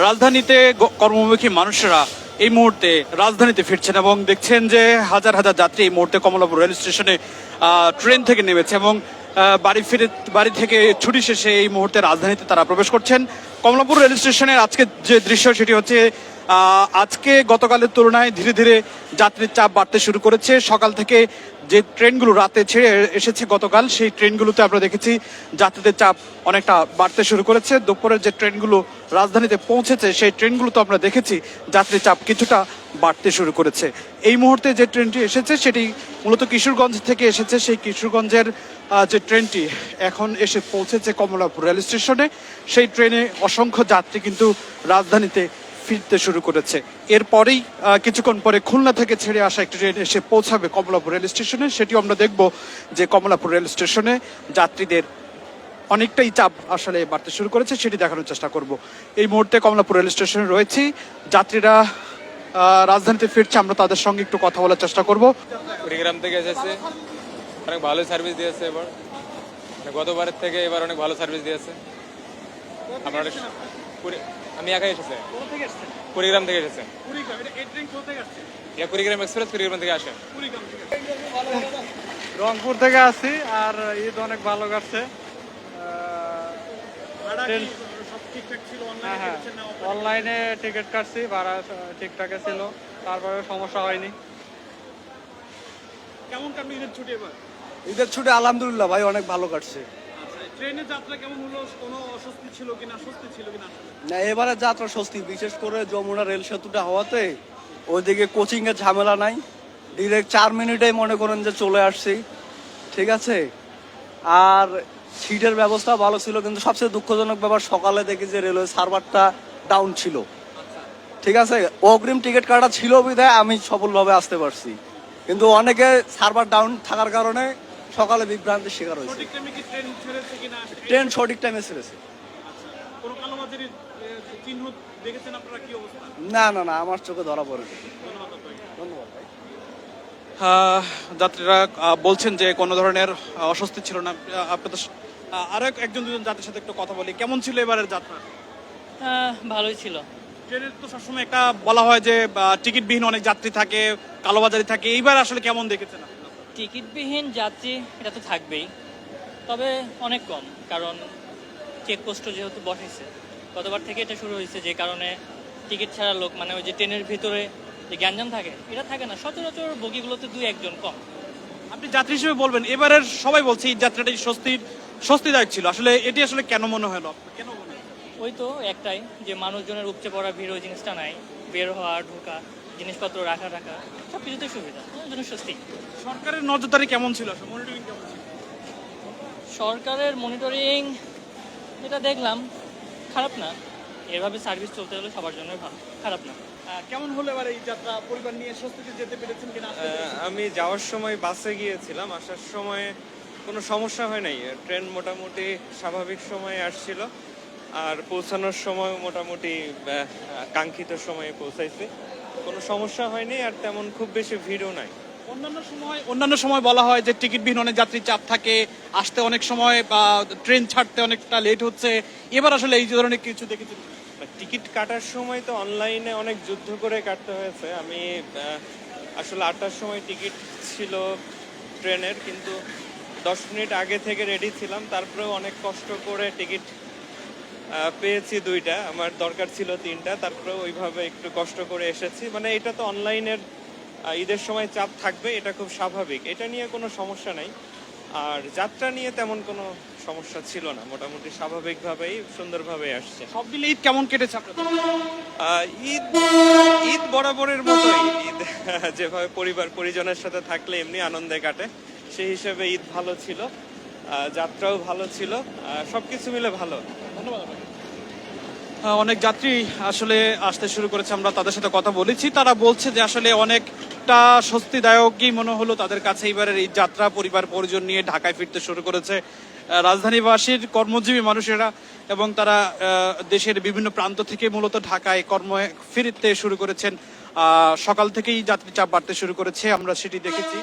রাজধানীতে কর্মমুখী মানুষেরা এই মুহূর্তে রাজধানীতে ফিরছেন এবং দেখছেন যে হাজার হাজার যাত্রী এই মুহূর্তে কমলাপুর রেল স্টেশনে ট্রেন থেকে নেমেছে এবং বাড়ি থেকে ছুটি শেষে এই মুহূর্তে রাজধানীতে তারা প্রবেশ করছেন। কমলাপুর রেল স্টেশনের আজকে যে দৃশ্য সেটি হচ্ছে আজকে গতকালের তুলনায় ধীরে ধীরে যাত্রীর চাপ বাড়তে শুরু করেছে। সকাল থেকে যে ট্রেনগুলো রাতে ছেড়ে এসেছে গতকাল, সেই ট্রেনগুলোতে আমরা দেখেছি যাত্রীদের চাপ অনেকটা বাড়তে শুরু করেছে। দুপুরের যে ট্রেনগুলো রাজধানীতে পৌঁছেছে সেই ট্রেনগুলোতে আমরা দেখেছি যাত্রীর চাপ কিছুটা বাড়তে শুরু করেছে। এই মুহূর্তে যে ট্রেনটি এসেছে সেটি মূলত কিশোরগঞ্জ থেকে এসেছে। সেই কিশোরগঞ্জের যে ট্রেনটি এখন এসে পৌঁছেছে কমলাপুর রেল স্টেশনে, সেই ট্রেনে অসংখ্য যাত্রী কিন্তু রাজধানীতে ফিরতে শুরু করেছে। এরপরেই কিছুক্ষণ পরে খুলনা থেকে ছেড়ে আসা একটি ট্রেন এসে পৌঁছাবে কমলাপুর রেল স্টেশনে। সেটি আমরা দেখব যে কমলাপুর রেল স্টেশনে যাত্রীদের অনেকটাই চাপ আসলে বাড়তে শুরু করেছে, সেটি দেখানোর চেষ্টা করব। এই মুহূর্তে কমলাপুর রেল স্টেশনে রয়েছি, যাত্রীরা রাজধানীতে ফিরছে, আমরা তাদের সঙ্গে একটু কথা বলার চেষ্টা করব। কুড়িগ্রাম থেকে এসেছে, অনেক ভালো সার্ভিস দিয়েছে এবার, গতবারের থেকে এবার অনেক ভালো সার্ভিস দিয়েছে। আপনার আমি একাই এসেছে, কুড়িগ্রাম থেকে এসেছে। কুড়িগ্রাম এক্সপ্রেস কুড়িগ্রাম থেকে আসে। রংপুর থেকে আসি, আর ঈদ অনেক ভালো কাটছে। অনলাইনে টিকিট কাটছি, ভাড়া ঠিকঠাক ছিল, তারপরে সমস্যা হয়নি। কেমন কাটলো ঈদের ছুটি এবার? ঈদের ছুটি আলহামদুলিল্লাহ ভাই অনেক ভালো কাটছে। ট্রেনের যাত্রা কেমন হলো? কোনো অস্বস্তি ছিল কিনা, স্বস্তি ছিল কিনা? না, এবারে যাত্রা স্বস্তি, বিশেষ করে যমুনা রেল সেতুটা হওয়াতে ওইদিকে কোচিং এর ঝামেলা নাই। ডিরেক্ট 4 মিনিটেই মনে করেন যে চলে আসছি, ঠিক আছে। আর সিটের ব্যবস্থা ভালো ছিল, কিন্তু সবচেয়ে দুঃখজনক ব্যাপার সকালে দেখি যে রেলওয়ে সার্ভারটা ডাউন ছিল, ঠিক আছে। অগ্রিম টিকিট কাটা ছিল বিধায় আমি সফলভাবে আসতে পারছি, কিন্তু অনেকে সার্ভার ডাউন থাকার কারণে সকালে বিভ্রান্তির শিকার হয়েছে। ট্রেন সঠিক টাইমে ছেড়েছে। না না না, আমার চোখে ধরা পড়েনি। ধন্যবাদ ভাই। যাত্রীরা বলছেন যে কোনো ধরনের অস্বস্তি ছিল না। আপনাদের আরো একজন দুজন যাত্রীর সাথে একটু কথা বলি, কেমন ছিল এবারের যাত্রা? ভালোই ছিল। ট্রেনের তো সবসময় একটা বলা হয় যে টিকিটবিহীন অনেক যাত্রী থাকে, কালোবাজারি থাকে, এইবার আসলে কেমন দেখেছেন? টিকিটবিহীন যাত্রী এটা তো থাকবেই, তবে অনেক কম, কারণ চেকপোস্টও যেহেতু বসাইছে, গতবার থেকে এটা শুরু হয়েছে, যে কারণে টিকিট ছাড়া লোক, মানে ওই যে ট্রেনের ভিতরে যে গ্যাঞ্জাম থাকে এটা থাকে না। সচরাচর বগিগুলোতে 2-1 জন কম। আপনি যাত্রী হিসেবে বলবেন এবারের সবাই বলছে এই যাত্রাটা স্বস্তিদায়ক ছিল, আসলে এটি আসলে কেন মনে হলো? কেন মনে হয়? ওই তো একটাই, যে মানুষজনের উপচে পড়া ভিড়, ওই জিনিসটা নাই। বের হওয়া, ঢোকা, জিনিসপত্র রাখা সব কিছুতে সুবিধা, ওই জন্য স্বস্তি। সরকারের নজরদারি কেমন ছিল, মনিটরিং কেমন ছিল? সরকারের মনিটরিং যেটা দেখলাম খারাপ না। এভাবে সার্ভিস চলতে হলে সবার জন্য ভালো, খারাপ না। কেমন হলো এবার এই যাত্রা? পরিবার নিয়ে স্বস্তিতে যেতে পেরেছেন কিনা? আমি যাওয়ার সময় বাসে গিয়েছিলাম, আসার সময় কোনো সমস্যা হয় নাই। ট্রেন মোটামুটি স্বাভাবিক সময়ে আসছিল, আর পৌঁছানোর সময় মোটামুটি কাঙ্ক্ষিত সময়ে পৌঁছাইছে, কোনো সমস্যা হয়নি। আর তেমন খুব বেশি ভিড়ও নাই। অন্যান্য সময় বলা হয় যে টিকিটবিহীন অনেক যাত্রী চাপ থাকে, আসতে অনেক সময় বা ট্রেন ছাড়তে অনেকটা লেট হচ্ছে, এবার আসলে এই ধরনের কিছু দেখেছেন? টিকিট কাটার সময় তো অনলাইনে অনেক যুদ্ধ করে কাটতে হয়েছে। আমি আসলে 8টার সময় টিকিট ছিল ট্রেনের, কিন্তু 10 মিনিট আগে থেকে রেডি ছিলাম, তারপরেও অনেক কষ্ট করে টিকিট পেয়েছি 2টা, আমার দরকার ছিল 3টা, তারপরেও ওইভাবে একটু কষ্ট করে এসেছি। মানে এটা তো অনলাইনের ঈদের সময় চাপ থাকবে, এটা খুব স্বাভাবিক, এটা নিয়ে কোনো সমস্যা নাই। আর যাত্রা নিয়ে তেমন কোনো সমস্যা ছিল না, মোটামুটি স্বাভাবিকভাবেই সুন্দরভাবে আসছে। সব মিলে ঈদ কেমন কেটেছে আপনাদের? ঈদ বরাবরের মতোই। ঈদ যেভাবে পরিবার পরিজনের সাথে থাকলে এমনি আনন্দে কাটে, সেই হিসেবে ঈদ ভালো ছিল, যাত্রাও ভালো ছিল, সবকিছু মিলে ভালো। ধন্যবাদ। অনেক যাত্রী আসলে আসতে শুরু করেছে, আমরা তাদের সাথে কথা বলেছি, তারা বলছে যে আসলে অনেকটা স্বস্তিদায়কই মনে হলো তাদের কাছে এবারের এই যাত্রা। পরিবার পরিজন নিয়ে ঢাকায় ফিরতে শুরু করেছে রাজধানীবাসীর কর্মজীবী মানুষেরা, এবং তারা দেশের বিভিন্ন প্রান্ত থেকে মূলত ঢাকায় কর্মে ফিরতে শুরু করেছেন। সকাল থেকেই যাত্রী চাপ বাড়তে শুরু করেছে, আমরা সেটি দেখেছি।